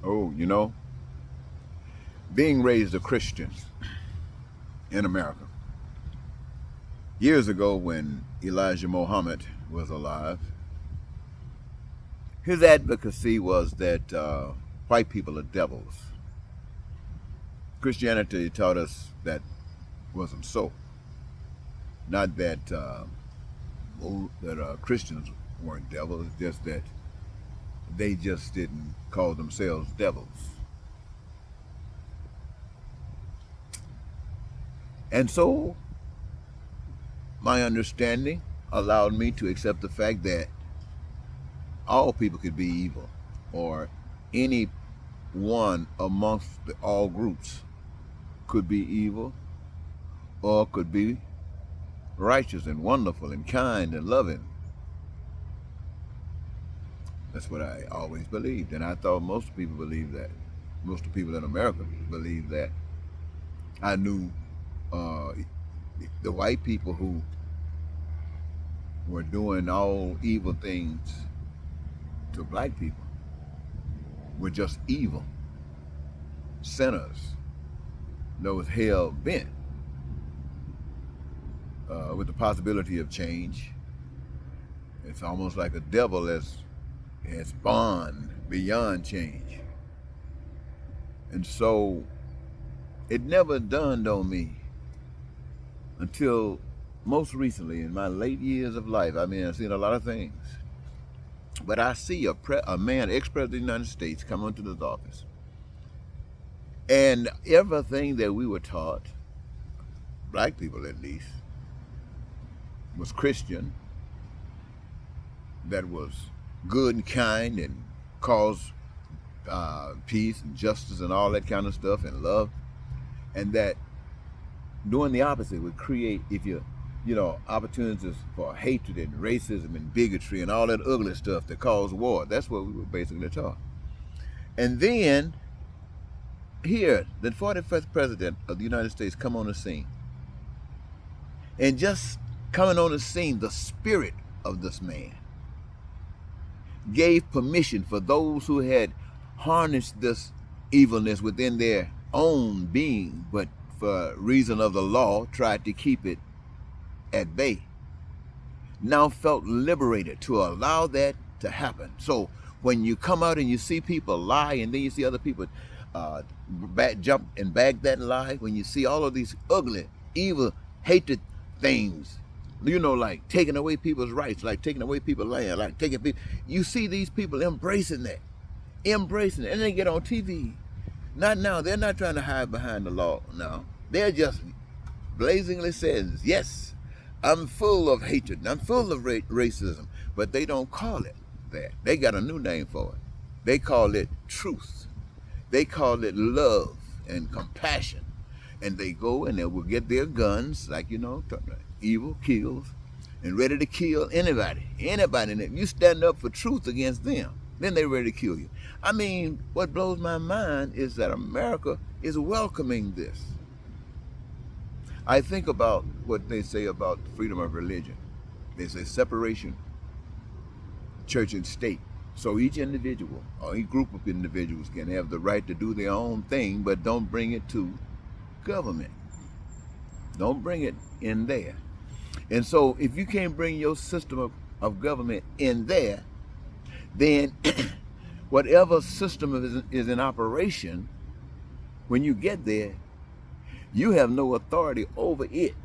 Oh, being raised a Christian in America. Years ago, when Elijah Muhammad was alive, his advocacy was that white people are devils. Christianity taught us that wasn't so. Not that Christians weren't devils, just that they just didn't call themselves devils. And so my understanding allowed me to accept the fact that all people could be evil, or any one amongst all groups could be evil, or could be righteous and wonderful and kind and loving. That's what I always believed, and I thought most people believed that. Most of the people in America believed that. I knew uh, the white people who were doing all evil things to black people were just evil sinners. Those hell bent with the possibility of change. It's almost like a devil has bond beyond change. And so it never dawned on me until most recently in my late years of life. I mean, I've seen a lot of things. But I see a man, ex-president of the United States, come into this office. And everything that we were taught, black people at least, was Christian, that was good and kind and caused peace and justice and all that kind of stuff and love. And that doing the opposite would create, if opportunities for hatred and racism and bigotry and all that ugly stuff that caused war. That's what we were basically taught. And then here, the 41st president of the United States come on the scene. And just coming on the scene, the spirit of this man gave permission for those who had harnessed this evilness within their own being, but for reason of the law, tried to keep it at bay, now felt liberated to allow that to happen. So when you come out and you see people lie, and then you see other people jump and bag that lie, when you see all of these ugly, evil, hatred things, like taking away people's rights, like taking away people's land, like you see these people embracing that, and they get on TV. Not now. They're not trying to hide behind the law now. They're just blazingly says, yes, I'm full of hatred, I'm full of racism, but they don't call it that. They got a new name for it. They call it truth. They call it love and compassion. And they go and they will get their guns, like, evil kills, and ready to kill anybody. And if you stand up for truth against them, then they're ready to kill you. I mean, what blows my mind is that America is welcoming this. I think about what they say about freedom of religion. They say separation, church and state. So each individual or each group of individuals can have the right to do their own thing, but don't bring it to government. Don't bring it in there. And so if you can't bring your system of government in there, then whatever system is in operation, when you get there, you have no authority over it,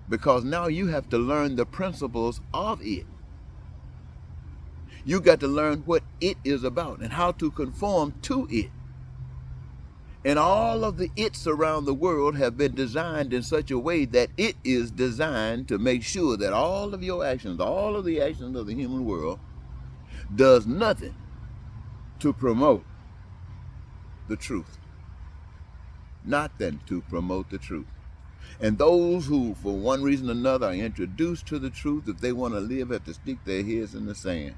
because now you have to learn the principles of it. You got to learn what it is about and how to conform to it. And all of the its around the world have been designed in such a way that it is designed to make sure that all of your actions, all of the actions of the human world, does nothing to promote the truth. Nothing to promote the truth. And those who, for one reason or another, are introduced to the truth, if they want to live, have to stick their heads in the sand.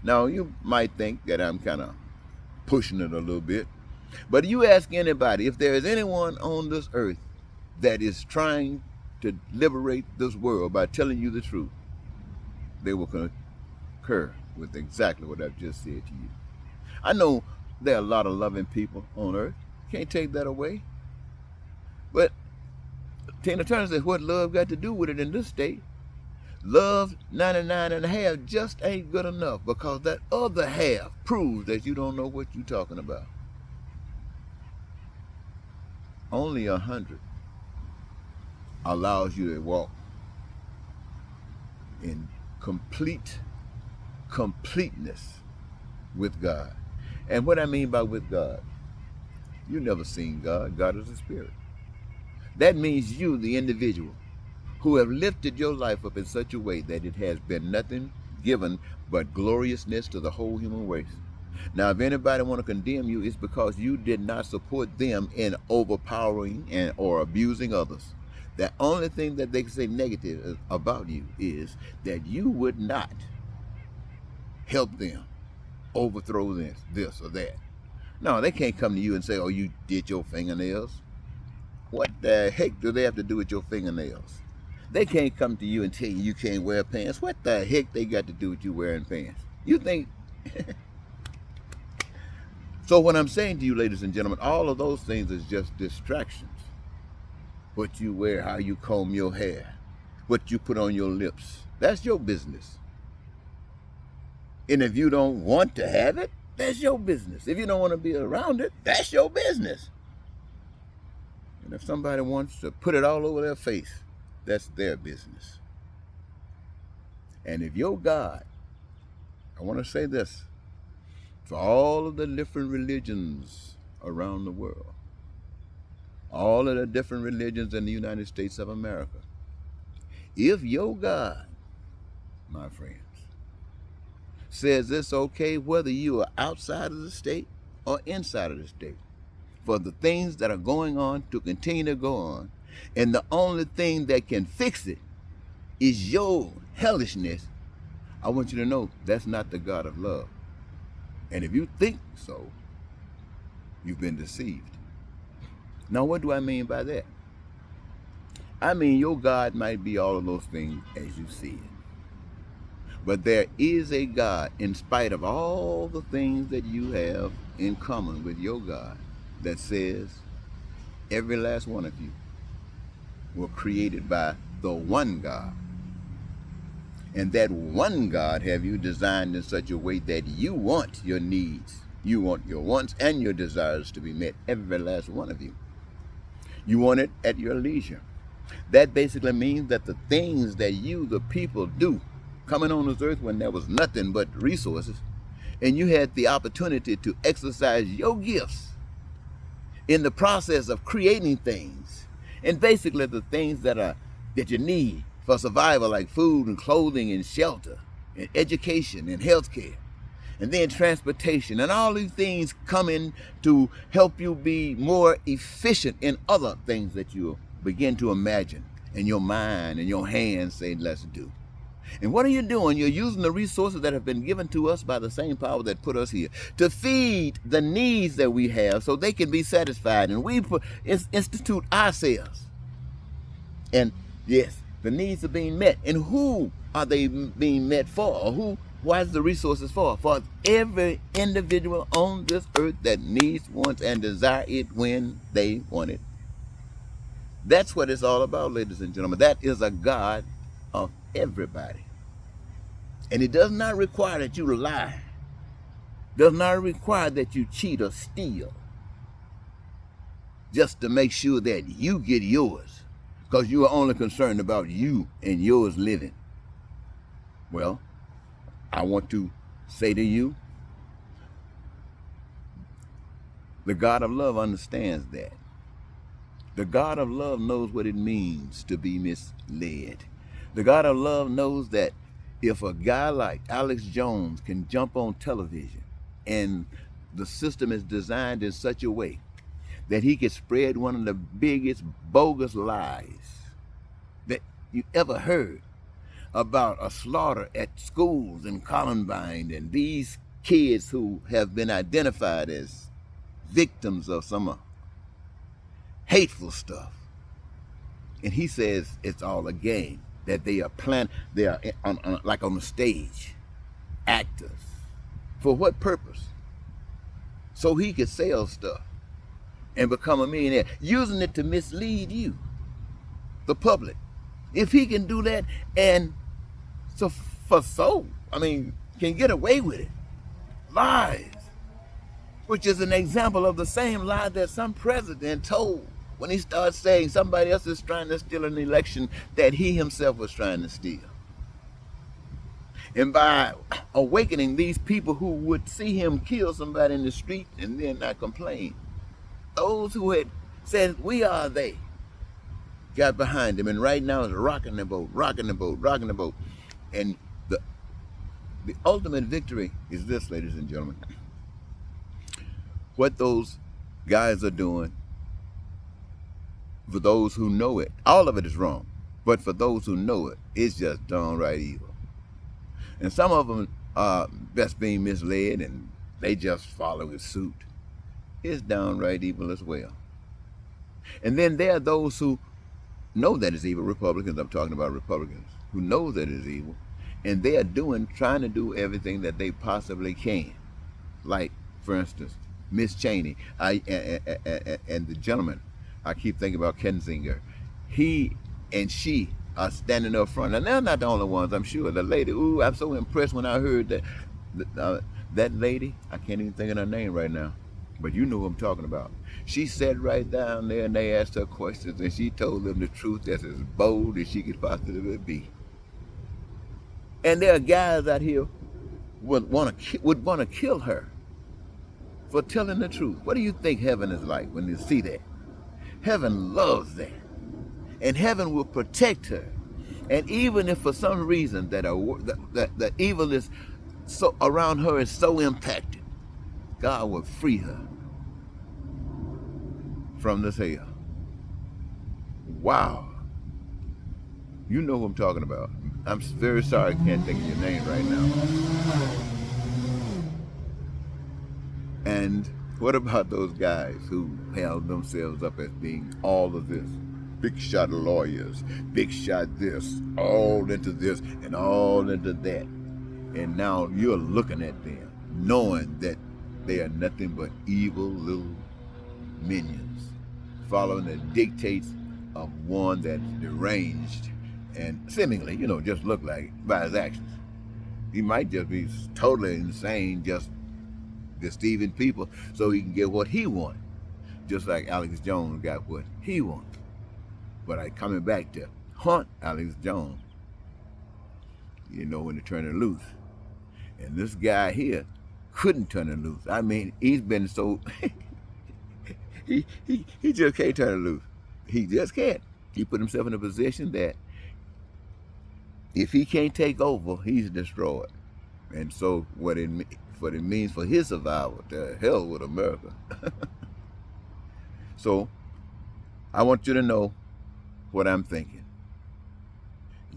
Now, you might think that I'm kind of pushing it a little bit, but you ask anybody, if there is anyone on this earth that is trying to liberate this world by telling you the truth, they will concur with exactly what I've just said to you. I know there are a lot of loving people on earth. Can't take that away. But Tina Turner says, what love got to do with it in this state? Love 99 and a half just ain't good enough, because that other half proves that you don't know what you're talking about. Only 100 allows you to walk in completeness with God. And what I mean by with God, you never seen God. God is a spirit. That means you, the individual, who have lifted your life up in such a way that it has been nothing given but gloriousness to the whole human race. Now, if anybody want to condemn you, it's because you did not support them in overpowering or abusing others. The only thing that they can say negative about you is that you would not help them overthrow this or that. No, they can't come to you and say, oh, you did your fingernails. What the heck do they have to do with your fingernails? They can't come to you and tell you you can't wear pants. What the heck they got to do with you wearing pants? You think... So what I'm saying to you, ladies and gentlemen, all of those things is just distractions. What you wear, how you comb your hair, what you put on your lips, that's your business. And if you don't want to have it, that's your business. If you don't want to be around it, that's your business. And if somebody wants to put it all over their face, that's their business. And if your God, I want to say this, for all of the different religions around the world, all of the different religions in the United States of America, if your God, my friends, says it's okay whether you are outside of the state or inside of the state, for the things that are going on to continue to go on, and the only thing that can fix it is your hellishness, I want you to know that's not the God of love. And if you think so, you've been deceived. Now, what do I mean by that? I mean, your God might be all of those things as you see it. But there is a God, in spite of all the things that you have in common with your God, that says every last one of you were created by the one God. And that one God have you designed in such a way that you want your needs, you want your wants and your desires to be met, every last one of you. You want it at your leisure. That basically means that the things that you, the people, do, coming on this earth when there was nothing but resources, and you had the opportunity to exercise your gifts in the process of creating things, and basically the things that you need for survival, like food and clothing and shelter and education and healthcare, and then transportation, and all these things come in to help you be more efficient in other things that you begin to imagine, and your mind and your hands say, let's do. And what are you doing? You're using the resources that have been given to us by the same power that put us here to feed the needs that we have so they can be satisfied. And we institute ourselves. And yes, the needs are being met. And who are they being met for? Or why is the resources for? For every individual on this earth that needs, wants, and desire it when they want it. That's what it's all about, ladies and gentlemen. That is a God of everybody. And it does not require that you lie. Does not require that you cheat or steal just to make sure that you get yours, because you are only concerned about you and yours living. Well, I want to say to you, the God of love understands that. The God of love knows what it means to be misled. The God of love knows that if a guy like Alex Jones can jump on television and the system is designed in such a way that he can spread one of the biggest bogus lies that you ever heard about a slaughter at schools in Columbine, and these kids who have been identified as victims of some hateful stuff. And he says it's all a game, that they are they are like on the stage, actors. For what purpose? so he could sell stuff and become a millionaire, using it to mislead you, the public. If he can do that, and can get away with it, lies, which is an example of the same lie that some president told when he started saying somebody else is trying to steal an election that he himself was trying to steal. And by awakening these people who would see him kill somebody in the street and then not complain, those who had said, "We are they," got behind him, and right now is rocking the boat, rocking the boat, rocking the boat. And the ultimate victory is this, ladies and gentlemen. What those guys are doing, for those who know it, all of it is wrong. But for those who know it, it's just downright evil. And some of them are best being misled and they just follow his suit. It's downright evil as well. And then there are those who know that it's evil. Republicans, I'm talking about Republicans, who know that it's evil. And they are trying to do everything that they possibly can. Like, for instance, Miss Cheney and the gentleman, I keep thinking about Kinzinger. He and she are standing up front. And they're not the only ones, I'm sure. The lady, I'm so impressed when I heard that lady, I can't even think of her name right now, but you know who I'm talking about. She sat right down there and they asked her questions and she told them the truth that's as bold as she could possibly be. And there are guys out here would want to kill her for telling the truth. What do you think heaven is like when you see that? Heaven loves that. And heaven will protect her. And even if for some reason that the evil is so around her is so impacted, God will free her from this hell. Wow. You know who I'm talking about. I'm very sorry I can't think of your name right now. And what about those guys who held themselves up as being all of this? Big shot lawyers, big shot this, all into this and all into that. And now you're looking at them, knowing that they are nothing but evil little minions, following the dictates of one that's deranged and seemingly, just look like it by his actions. He might just be totally insane, just deceiving people so he can get what he wanted. Just like Alex Jones got what he wanted. But coming back to hunt Alex Jones, when to turn it loose. And this guy here couldn't turn it loose. I mean, he's been so he just can't turn it loose. He just can't. He put himself in a position that if he can't take over, he's destroyed. And so what it means for his survival, to hell with America. So I want you to know what I'm thinking.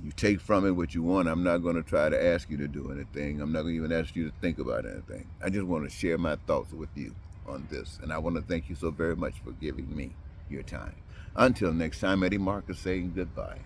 You take from it what you want. I'm not going to try to ask you to do anything. I'm not going to even ask you to think about anything. I just want to share my thoughts with you on this. And I want to thank you so very much for giving me your time. Until next time, Eddie Marcus saying goodbye.